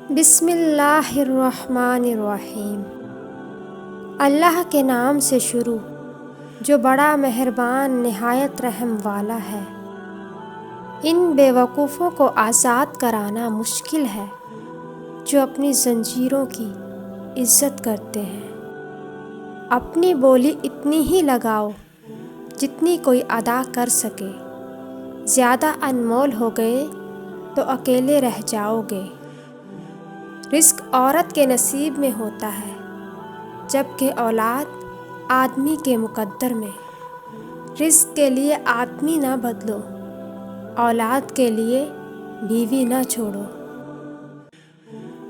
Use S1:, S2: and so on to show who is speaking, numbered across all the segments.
S1: بسم اللہ الرحمن الرحیم۔ اللہ کے نام سے شروع جو بڑا مہربان نہایت رحم والا ہے۔ ان بے وقوفوں کو آزاد کرانا مشکل ہے جو اپنی زنجیروں کی عزت کرتے ہیں۔ اپنی بولی اتنی ہی لگاؤ جتنی کوئی ادا کر سکے، زیادہ انمول ہو گئے تو اکیلے رہ جاؤ گے۔ رزق عورت کے نصیب میں ہوتا ہے جبکہ اولاد آدمی کے مقدر میں۔ رزق کے لیے آدمی نہ بدلو، اولاد کے لیے بیوی نہ چھوڑو۔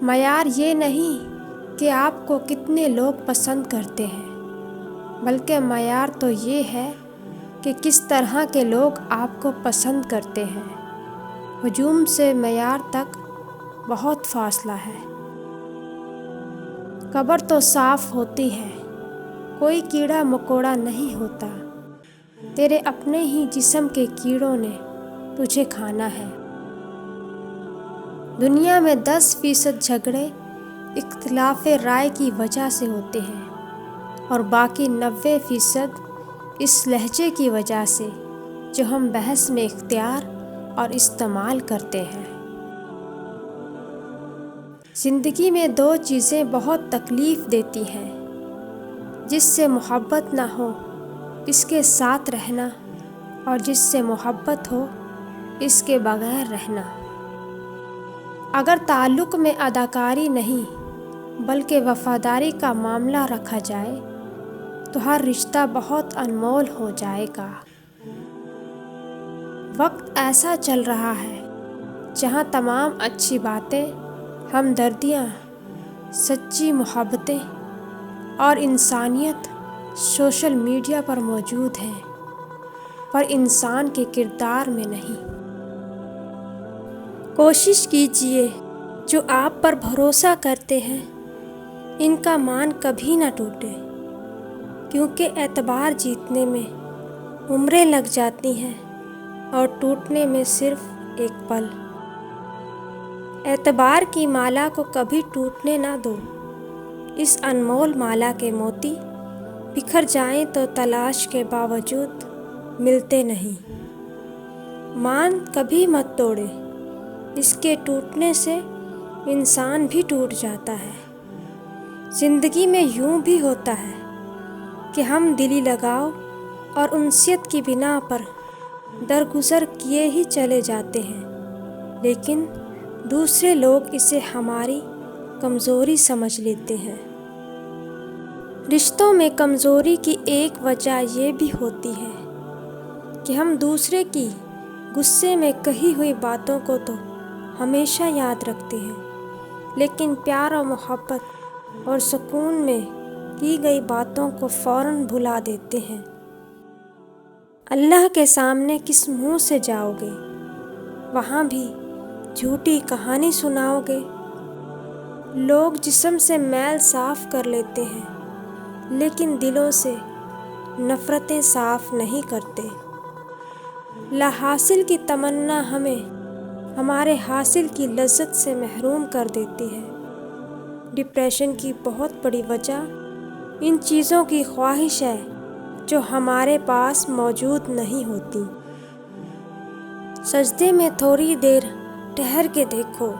S1: معیار یہ نہیں کہ آپ کو کتنے لوگ پسند کرتے ہیں، بلکہ معیار تو یہ ہے کہ کس طرح کے لوگ آپ کو پسند کرتے ہیں۔ ہجوم سے معیار تک بہت فاصلہ ہے۔ قبر تو صاف ہوتی ہے، کوئی کیڑا مکوڑا نہیں ہوتا۔ تیرے اپنے ہی جسم کے کیڑوں نے تجھے کھانا ہے۔ دنیا میں 10% جھگڑے اختلاف رائے کی وجہ سے ہوتے ہیں اور باقی 90% اس لہجے کی وجہ سے جو ہم بحث میں اختیار اور استعمال کرتے ہیں۔ زندگی میں 2 چیزیں بہت تکلیف دیتی ہیں، جس سے محبت نہ ہو اس کے ساتھ رہنا، اور جس سے محبت ہو اس کے بغیر رہنا۔ اگر تعلق میں اداکاری نہیں بلکہ وفاداری کا معاملہ رکھا جائے تو ہر رشتہ بہت انمول ہو جائے گا۔ وقت ایسا چل رہا ہے جہاں تمام اچھی باتیں، ہمدردیاں، سچی محبتیں اور انسانیت سوشل میڈیا پر موجود ہیں، پر انسان کے کردار میں نہیں۔ کوشش کیجیے جو آپ پر بھروسہ کرتے ہیں ان کا مان کبھی نہ ٹوٹے، کیونکہ اعتبار جیتنے میں عمریں لگ جاتی ہیں اور ٹوٹنے میں صرف ایک پل۔ اعتبار کی مالا کو کبھی ٹوٹنے نہ دو، اس انمول مالا کے موتی بکھر جائیں تو تلاش کے باوجود ملتے نہیں۔ مان کبھی مت توڑے، اس کے ٹوٹنے سے انسان بھی ٹوٹ جاتا ہے۔ زندگی میں یوں بھی ہوتا ہے کہ ہم دلی لگاؤ اور انسیت کی بنا پر درگزر کیے ہی چلے جاتے ہیں، لیکن دوسرے لوگ اسے ہماری کمزوری سمجھ لیتے ہیں۔ رشتوں میں کمزوری کی ایک وجہ یہ بھی ہوتی ہے کہ ہم دوسرے کی غصے میں کہی ہوئی باتوں کو تو ہمیشہ یاد رکھتے ہیں، لیکن پیار و محبت اور سکون میں کی گئی باتوں کو فوراً بھلا دیتے ہیں۔ اللہ کے سامنے کس منہ سے جاؤ گے؟ وہاں بھی جھوٹی کہانی سناؤ گے؟ لوگ جسم سے میل صاف کر لیتے ہیں لیکن دلوں سے نفرتیں صاف نہیں کرتے۔ لا حاصل کی تمنا ہمیں ہمارے حاصل کی لذت سے محروم کر دیتی ہے۔ ڈپریشن کی بہت بڑی وجہ ان چیزوں کی خواہش ہے جو ہمارے پاس موجود نہیں ہوتی۔ سجدے میں تھوڑی دیر ٹھہر کے دیکھو،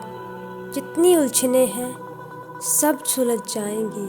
S1: جتنی الجھنیں ہیں سب سلجھ جائیں گی۔